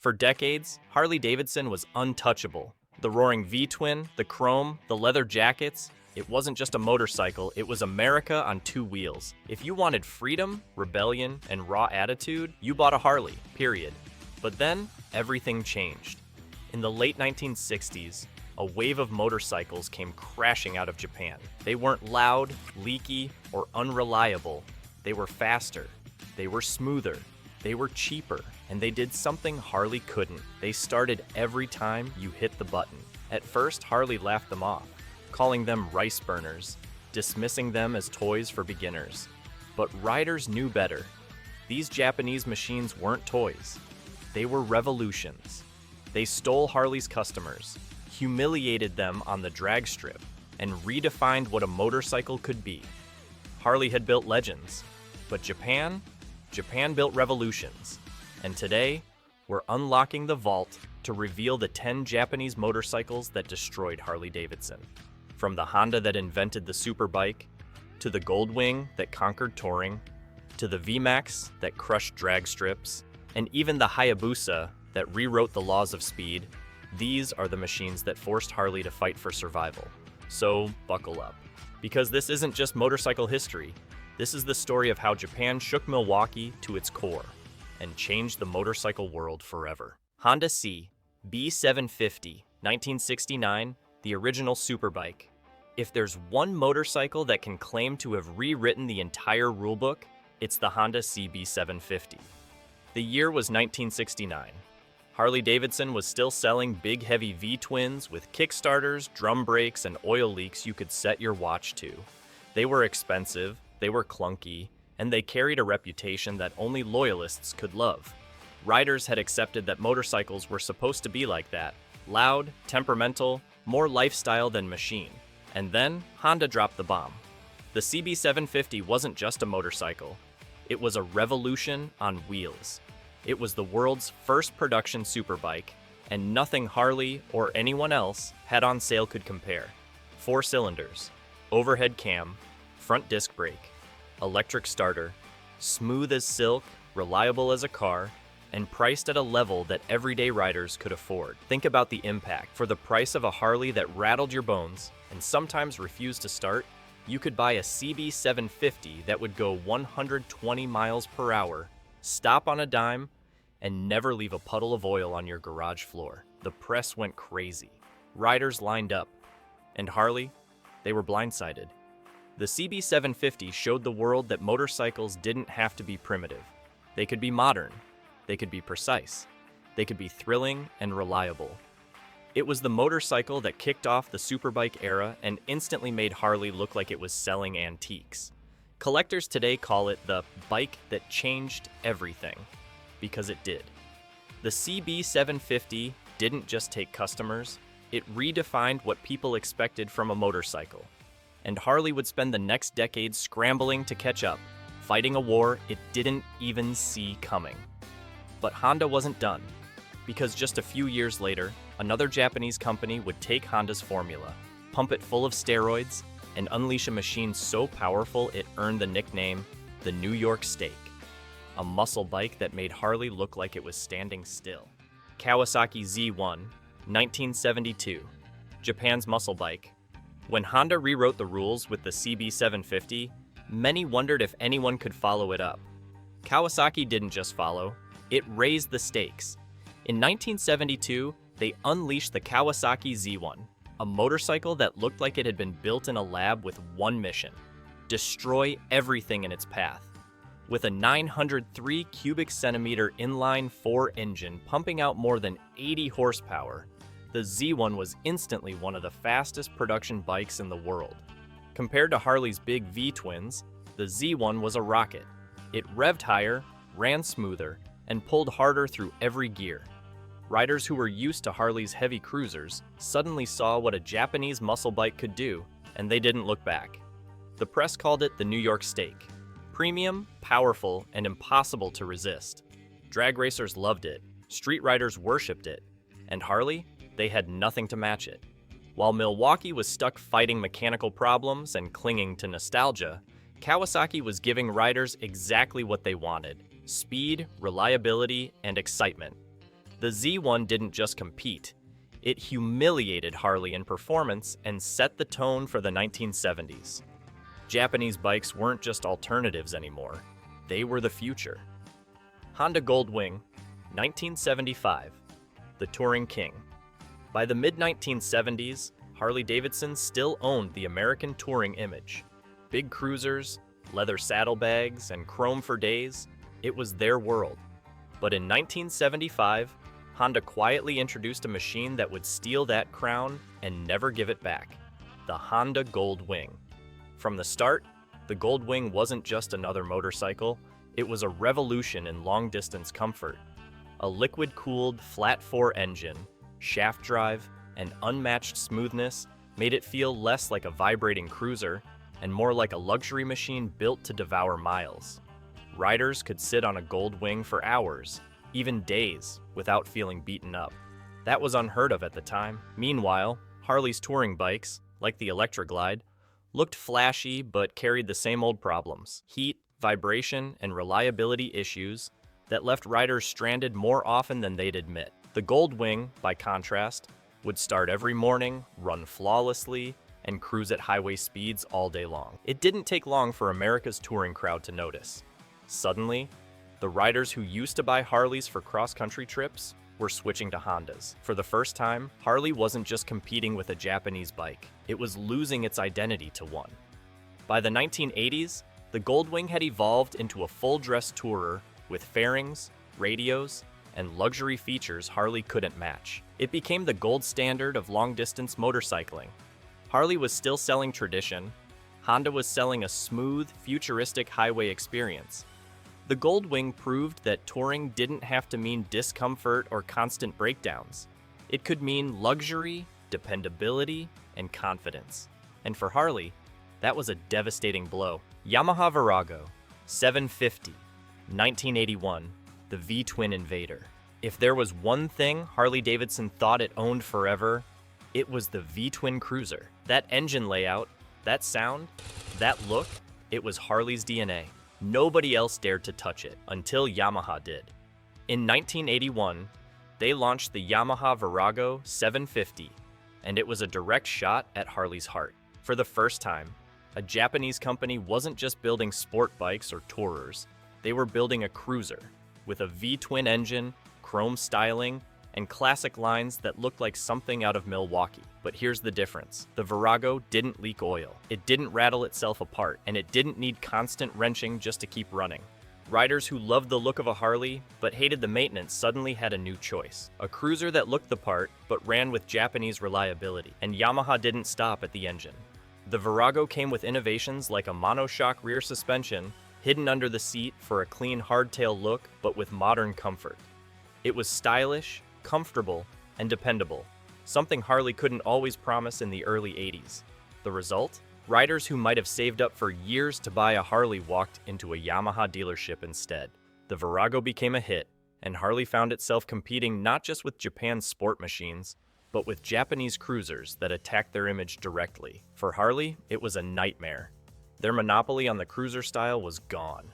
For decades, Harley-Davidson was untouchable. The roaring V-twin, the chrome, the leather jackets, it wasn't just a motorcycle, it was America on two wheels. If you wanted freedom, rebellion, and raw attitude, you bought a Harley, period. But then, everything changed. In the late 1960s, a wave of motorcycles came crashing out of Japan. They weren't loud, leaky, or unreliable. They were faster. They were smoother. They were cheaper. And they did something Harley couldn't. They started every time you hit the button. At first, Harley laughed them off, calling them rice burners, dismissing them as toys for beginners. But riders knew better. These Japanese machines weren't toys. They were revolutions. They stole Harley's customers, humiliated them on the drag strip, and redefined what a motorcycle could be. Harley had built legends, but Japan built revolutions. And today, we're unlocking the vault to reveal the 10 Japanese motorcycles that destroyed Harley-Davidson. From the Honda that invented the superbike, to the Goldwing that conquered touring, to the V-Max that crushed drag strips, and even the Hayabusa that rewrote the laws of speed, these are the machines that forced Harley to fight for survival. So buckle up, because this isn't just motorcycle history. This is the story of how Japan shook Milwaukee to its core and changed the motorcycle world forever. Honda CB750, 1969, the original superbike. If there's one motorcycle that can claim to have rewritten the entire rulebook, it's the Honda CB750. The year was 1969. Harley-Davidson was still selling big heavy V-twins with kickstarters, drum brakes, and oil leaks you could set your watch to. They were expensive, they were clunky, and they carried a reputation that only loyalists could love. Riders had accepted that motorcycles were supposed to be like that, loud, temperamental, more lifestyle than machine. And then, Honda dropped the bomb. The CB750 wasn't just a motorcycle. It was a revolution on wheels. It was the world's first production superbike, and nothing Harley or anyone else had on sale could compare. 4 cylinders, overhead cam, front disc brake, electric starter, smooth as silk, reliable as a car, and priced at a level that everyday riders could afford. Think about the impact. For the price of a Harley that rattled your bones and sometimes refused to start, you could buy a CB750 that would go 120 miles per hour, stop on a dime, and never leave a puddle of oil on your garage floor. The press went crazy. Riders lined up. And Harley? They were blindsided. The CB750 showed the world that motorcycles didn't have to be primitive. They could be modern. They could be precise. They could be thrilling and reliable. It was the motorcycle that kicked off the superbike era and instantly made Harley look like it was selling antiques. Collectors today call it the bike that changed everything, because it did. The CB750 didn't just take customers, it redefined what people expected from a motorcycle. And Harley would spend the next decade scrambling to catch up, fighting a war it didn't even see coming. But Honda wasn't done, because just a few years later, another Japanese company would take Honda's formula, pump it full of steroids, and unleash a machine so powerful it earned the nickname the New York Steak, a muscle bike that made Harley look like it was standing still. Kawasaki Z1, 1972, Japan's muscle bike. When Honda rewrote the rules with the CB750, many wondered if anyone could follow it up. Kawasaki didn't just follow, it raised the stakes. In 1972, they unleashed the Kawasaki Z1, a motorcycle that looked like it had been built in a lab with one mission: destroy everything in its path. With a 903 cubic centimeter inline-4 engine pumping out more than 80 horsepower, the Z1 was instantly one of the fastest production bikes in the world. Compared to Harley's big V-twins, the Z1 was a rocket. It revved higher, ran smoother, and pulled harder through every gear. Riders who were used to Harley's heavy cruisers suddenly saw what a Japanese muscle bike could do, and they didn't look back. The press called it the New York Steak. Premium, powerful, and impossible to resist. Drag racers loved it, street riders worshipped it, and Harley? They had nothing to match it. While Milwaukee was stuck fighting mechanical problems and clinging to nostalgia, Kawasaki was giving riders exactly what they wanted: speed, reliability, and excitement. The Z1 didn't just compete, it humiliated Harley in performance and set the tone for the 1970s. Japanese bikes weren't just alternatives anymore, they were the future. Honda Goldwing, 1975, the touring king. By the mid-1970s, Harley-Davidson still owned the American touring image. Big cruisers, leather saddlebags, and chrome for days, it was their world. But in 1975, Honda quietly introduced a machine that would steal that crown and never give it back, the Honda Goldwing. From the start, the Goldwing wasn't just another motorcycle, it was a revolution in long-distance comfort. A liquid-cooled flat-4 engine, shaft drive, and unmatched smoothness made it feel less like a vibrating cruiser and more like a luxury machine built to devour miles. Riders could sit on a Goldwing for hours, even days, without feeling beaten up. That was unheard of at the time. Meanwhile, Harley's touring bikes, like the Electroglide, looked flashy but carried the same old problems: heat, vibration, and reliability issues that left riders stranded more often than they'd admit. The Goldwing, by contrast, would start every morning, run flawlessly, and cruise at highway speeds all day long. It didn't take long for America's touring crowd to notice. Suddenly, the riders who used to buy Harleys for cross-country trips were switching to Hondas. For the first time, Harley wasn't just competing with a Japanese bike, it was losing its identity to one. By the 1980s, the Goldwing had evolved into a full-dress tourer with fairings, radios, and luxury features Harley couldn't match. It became the gold standard of long-distance motorcycling. Harley was still selling tradition, Honda was selling a smooth, futuristic highway experience. The Goldwing proved that touring didn't have to mean discomfort or constant breakdowns. It could mean luxury, dependability, and confidence. And for Harley, that was a devastating blow. Yamaha Virago, 750, 1981, the V-twin invader. If there was one thing Harley-Davidson thought it owned forever, it was the V-twin cruiser. That engine layout, that sound, that look, it was Harley's DNA. Nobody else dared to touch it until Yamaha did. In 1981, they launched the Yamaha Virago 750, and it was a direct shot at Harley's heart. For the first time, a Japanese company wasn't just building sport bikes or tourers, they were building a cruiser with a V-twin engine, chrome styling, and classic lines that looked like something out of Milwaukee. But here's the difference. The Virago didn't leak oil, it didn't rattle itself apart, and it didn't need constant wrenching just to keep running. Riders who loved the look of a Harley but hated the maintenance suddenly had a new choice. A cruiser that looked the part but ran with Japanese reliability. And Yamaha didn't stop at the engine. The Virago came with innovations like a monoshock rear suspension, hidden under the seat for a clean hardtail look but with modern comfort. It was stylish, comfortable, and dependable, something Harley couldn't always promise in the early 80s. The result? Riders who might have saved up for years to buy a Harley walked into a Yamaha dealership instead. The Virago became a hit, and Harley found itself competing not just with Japan's sport machines, but with Japanese cruisers that attacked their image directly. For Harley, it was a nightmare. Their monopoly on the cruiser style was gone.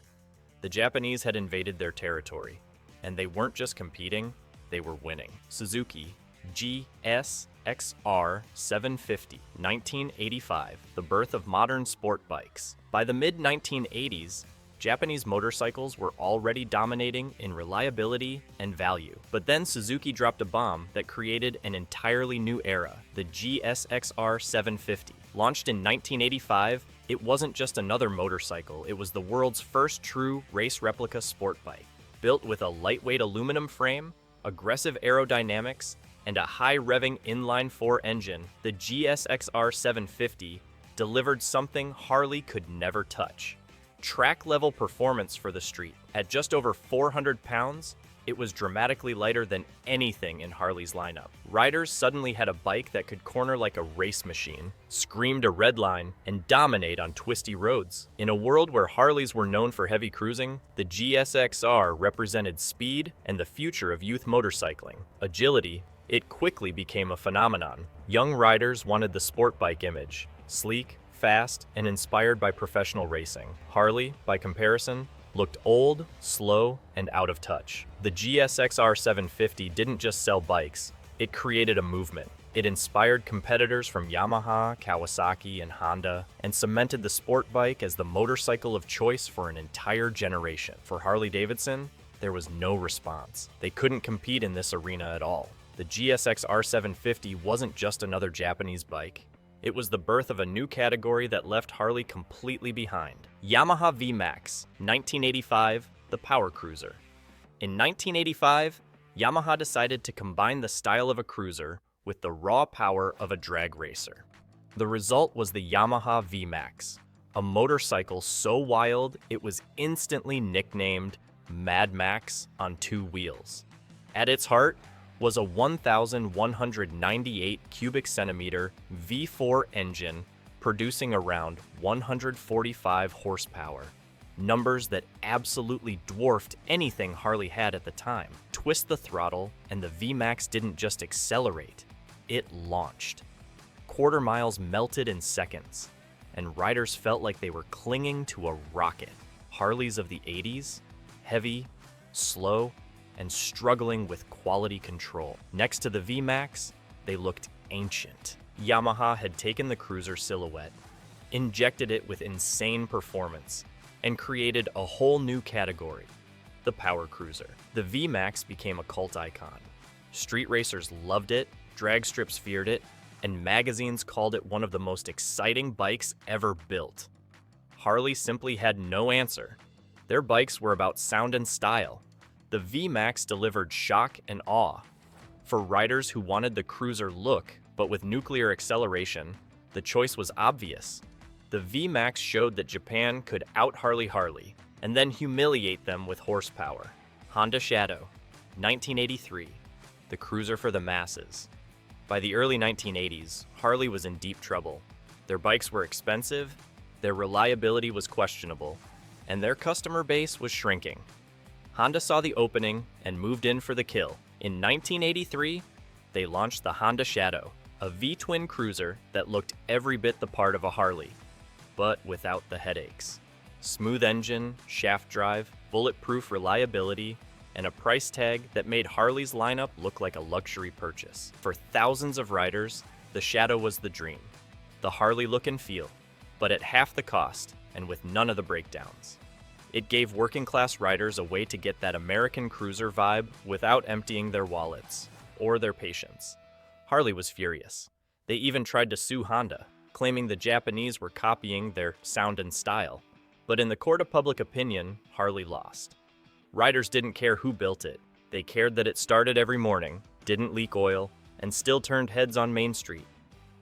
The Japanese had invaded their territory, and they weren't just competing, they were winning. Suzuki GSXR750, 1985, the birth of modern sport bikes. By the mid-1980s, Japanese motorcycles were already dominating in reliability and value. But then Suzuki dropped a bomb that created an entirely new era, the GSXR750. Launched in 1985, it wasn't just another motorcycle, it was the world's first true race replica sport bike. Built with a lightweight aluminum frame, aggressive aerodynamics, and a high-revving inline-4 engine, the GSXR750 delivered something Harley could never touch. Track-level performance for the street. At just over 400 pounds, it was dramatically lighter than anything in Harley's lineup. Riders suddenly had a bike that could corner like a race machine, screamed a red line, and dominate on twisty roads. In a world where Harleys were known for heavy cruising, the GSXR represented speed and the future of youth motorcycling. Agility, it quickly became a phenomenon. Young riders wanted the sport bike image, sleek, fast, and inspired by professional racing. Harley, by comparison, looked old, slow, and out of touch. The GSXR750 didn't just sell bikes, it created a movement. It inspired competitors from Yamaha, Kawasaki, and Honda, and cemented the sport bike as the motorcycle of choice for an entire generation. For Harley-Davidson, there was no response. They couldn't compete in this arena at all. The GSXR750 wasn't just another Japanese bike. It was the birth of a new category that left Harley completely behind. Yamaha V-Max, 1985, the power cruiser. In 1985, Yamaha decided to combine the style of a cruiser with the raw power of a drag racer. The result was the Yamaha V-Max, a motorcycle so wild it was instantly nicknamed Mad Max on two wheels. At its heart was a 1,198 cubic centimeter V4 engine producing around 145 horsepower, numbers that absolutely dwarfed anything Harley had at the time. Twist the throttle and the V-Max didn't just accelerate, it launched. Quarter miles melted in seconds, and riders felt like they were clinging to a rocket. Harleys of the 80s, heavy, slow, and struggling with quality control. Next to the V-Max, they looked ancient. Yamaha had taken the cruiser silhouette, injected it with insane performance, and created a whole new category, the power cruiser. The V-Max became a cult icon. Street racers loved it, drag strips feared it, and magazines called it one of the most exciting bikes ever built. Harley simply had no answer. Their bikes were about sound and style. The V-Max delivered shock and awe. For riders who wanted the cruiser look, but with nuclear acceleration, the choice was obvious. The V-Max showed that Japan could out-Harley, and then humiliate them with horsepower. Honda Shadow, 1983, the cruiser for the masses. By the early 1980s, Harley was in deep trouble. Their bikes were expensive, their reliability was questionable, and their customer base was shrinking. Honda saw the opening and moved in for the kill. In 1983, they launched the Honda Shadow, a V-twin cruiser that looked every bit the part of a Harley, but without the headaches. Smooth engine, shaft drive, bulletproof reliability, and a price tag that made Harley's lineup look like a luxury purchase. For thousands of riders, the Shadow was the dream. The Harley look and feel, but at half the cost and with none of the breakdowns. It gave working-class riders a way to get that American cruiser vibe without emptying their wallets or their patience. Harley was furious. They even tried to sue Honda, claiming the Japanese were copying their sound and style. But in the court of public opinion, Harley lost. Riders didn't care who built it. They cared that it started every morning, didn't leak oil, and still turned heads on Main Street.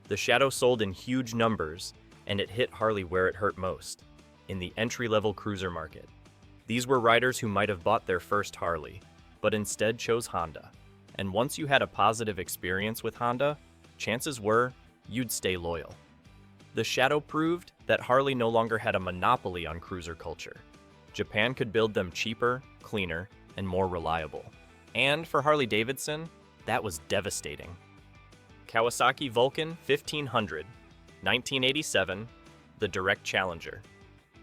The Shadow sold in huge numbers, and it hit Harley where it hurt most, in the entry-level cruiser market. These were riders who might have bought their first Harley, but instead chose Honda. And once you had a positive experience with Honda, chances were you'd stay loyal. The Shadow proved that Harley no longer had a monopoly on cruiser culture. Japan could build them cheaper, cleaner, and more reliable. And for Harley-Davidson, that was devastating. Kawasaki Vulcan 1500, 1987, the direct challenger.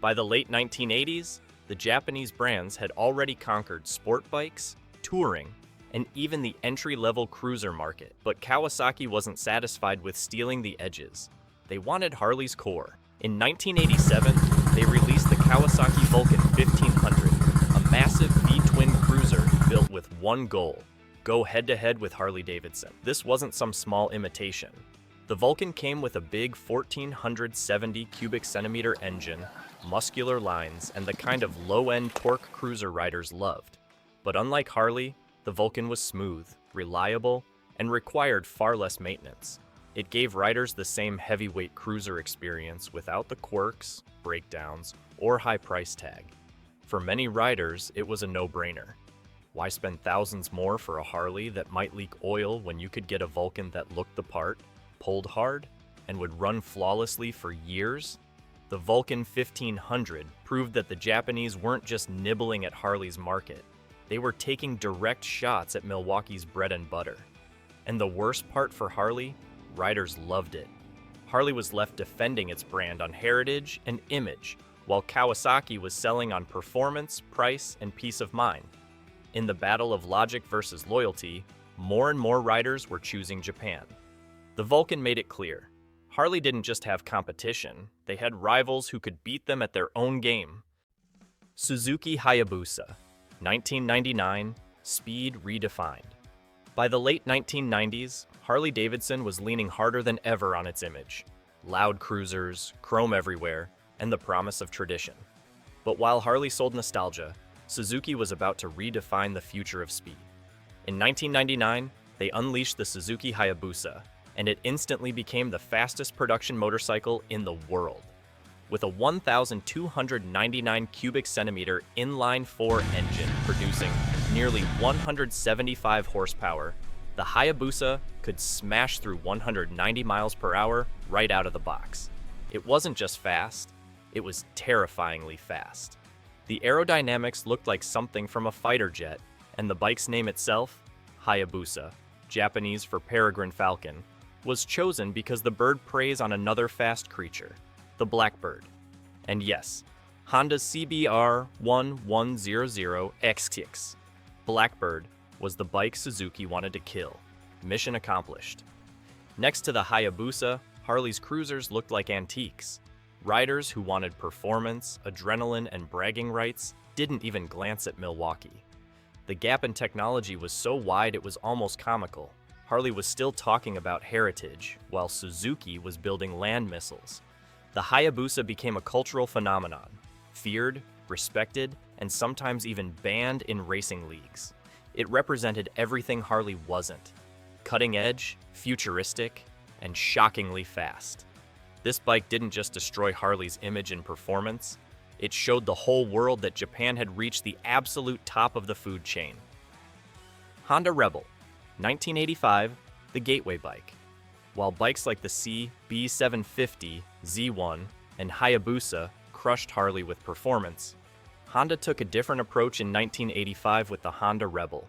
By the late 1980s, the Japanese brands had already conquered sport bikes, touring, and even the entry-level cruiser market. But Kawasaki wasn't satisfied with stealing the edges. They wanted Harley's core. In 1987, they released the Kawasaki Vulcan 1500, a massive V-twin cruiser built with one goal: go head-to-head with Harley-Davidson. This wasn't some small imitation. The Vulcan came with a big 1,470 cubic centimeter engine, muscular lines, and the kind of low-end torque cruiser riders loved. But unlike Harley, the Vulcan was smooth, reliable, and required far less maintenance. It gave riders the same heavyweight cruiser experience without the quirks, breakdowns, or high price tag. For many riders, it was a no-brainer. Why spend thousands more for a Harley that might leak oil when you could get a Vulcan that looked the part, pulled hard, and would run flawlessly for years? The Vulcan 1500 proved that the Japanese weren't just nibbling at Harley's market. They were taking direct shots at Milwaukee's bread and butter. And the worst part for Harley? Riders loved it. Harley was left defending its brand on heritage and image, while Kawasaki was selling on performance, price, and peace of mind. In the battle of logic versus loyalty, more and more riders were choosing Japan. The Vulcan made it clear. Harley didn't just have competition, they had rivals who could beat them at their own game. Suzuki Hayabusa, 1999, speed redefined. By the late 1990s, Harley-Davidson was leaning harder than ever on its image. Loud cruisers, chrome everywhere, and the promise of tradition. But while Harley sold nostalgia, Suzuki was about to redefine the future of speed. In 1999, they unleashed the Suzuki Hayabusa, and it instantly became the fastest production motorcycle in the world. With a 1,299 cubic centimeter inline-4 engine producing nearly 175 horsepower, the Hayabusa could smash through 190 miles per hour right out of the box. It wasn't just fast, it was terrifyingly fast. The aerodynamics looked like something from a fighter jet, and the bike's name itself, Hayabusa, Japanese for peregrine falcon, was chosen because the bird preys on another fast creature, the blackbird. And yes, Honda's CB750XX Blackbird was the bike Suzuki wanted to kill. Mission accomplished. Next to the Hayabusa, Harley's cruisers looked like antiques. Riders who wanted performance, adrenaline, and bragging rights didn't even glance at Milwaukee. The gap in technology was so wide it was almost comical. Harley was still talking about heritage, while Suzuki was building land missiles. The Hayabusa became a cultural phenomenon, feared, respected, and sometimes even banned in racing leagues. It represented everything Harley wasn't: cutting edge, futuristic, and shockingly fast. This bike didn't just destroy Harley's image and performance, it showed the whole world that Japan had reached the absolute top of the food chain. Honda Rebel, 1985, the gateway bike. While bikes like the CB750, Z1, and Hayabusa crushed Harley with performance, Honda took a different approach in 1985 with the Honda Rebel.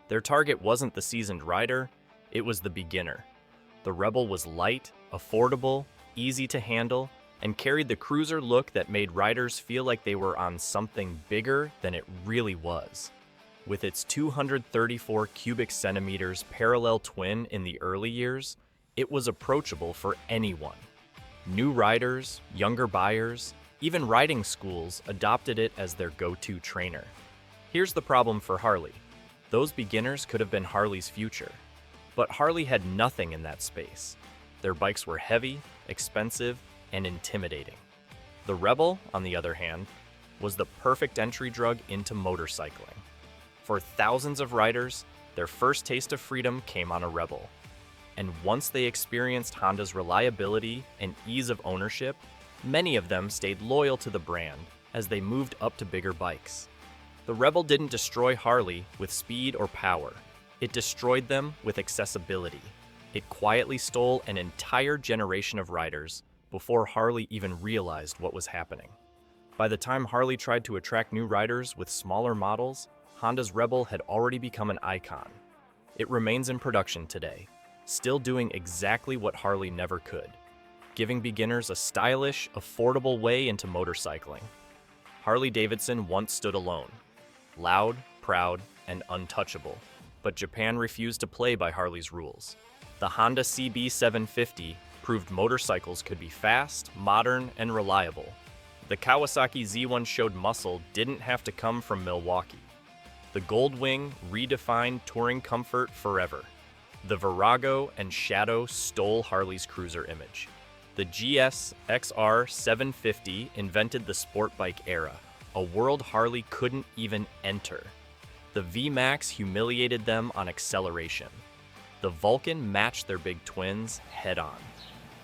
Their target wasn't the seasoned rider, it was the beginner. The Rebel was light, affordable, easy to handle, and carried the cruiser look that made riders feel like they were on something bigger than it really was. With its 234 cubic centimeters parallel twin in the early years, it was approachable for anyone. New riders, younger buyers, even riding schools adopted it as their go-to trainer. Here's the problem for Harley. Those beginners could have been Harley's future. But Harley had nothing in that space. Their bikes were heavy, expensive, and intimidating. The Rebel, on the other hand, was the perfect entry drug into motorcycling. For thousands of riders, their first taste of freedom came on a Rebel. And once they experienced Honda's reliability and ease of ownership, many of them stayed loyal to the brand as they moved up to bigger bikes. The Rebel didn't destroy Harley with speed or power. It destroyed them with accessibility. It quietly stole an entire generation of riders before Harley even realized what was happening. By the time Harley tried to attract new riders with smaller models, Honda's Rebel had already become an icon. It remains in production today, still doing exactly what Harley never could, giving beginners a stylish, affordable way into motorcycling. Harley-Davidson once stood alone, loud, proud, and untouchable, but Japan refused to play by Harley's rules. The Honda CB750 proved motorcycles could be fast, modern, and reliable. The Kawasaki Z1 showed muscle didn't have to come from Milwaukee. The Goldwing redefined touring comfort forever. The Virago and Shadow stole Harley's cruiser image. The GSXR750 invented the sport bike era, a world Harley couldn't even enter. The V-Max humiliated them on acceleration. The Vulcan matched their big twins head-on.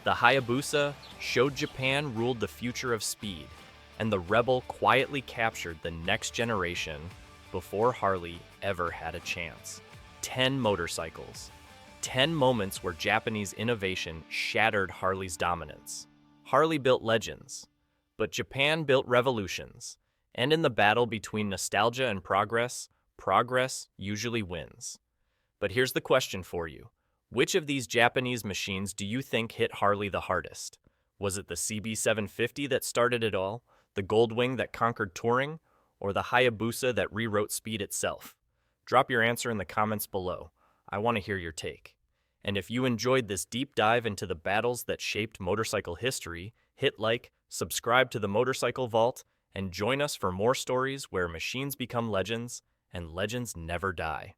The Hayabusa showed Japan ruled the future of speed, and the Rebel quietly captured the next generation before Harley ever had a chance. 10 motorcycles. 10 moments where Japanese innovation shattered Harley's dominance. Harley built legends, but Japan built revolutions. And in the battle between nostalgia and progress, progress usually wins. But here's the question for you. Which of these Japanese machines do you think hit Harley the hardest? Was it the CB750 that started it all? The Goldwing that conquered touring, or the Hayabusa that rewrote speed itself? Drop your answer in the comments below. I want to hear your take. And if you enjoyed this deep dive into the battles that shaped motorcycle history, hit like, subscribe to the Motorcycle Vault, and join us for more stories where machines become legends and legends never die.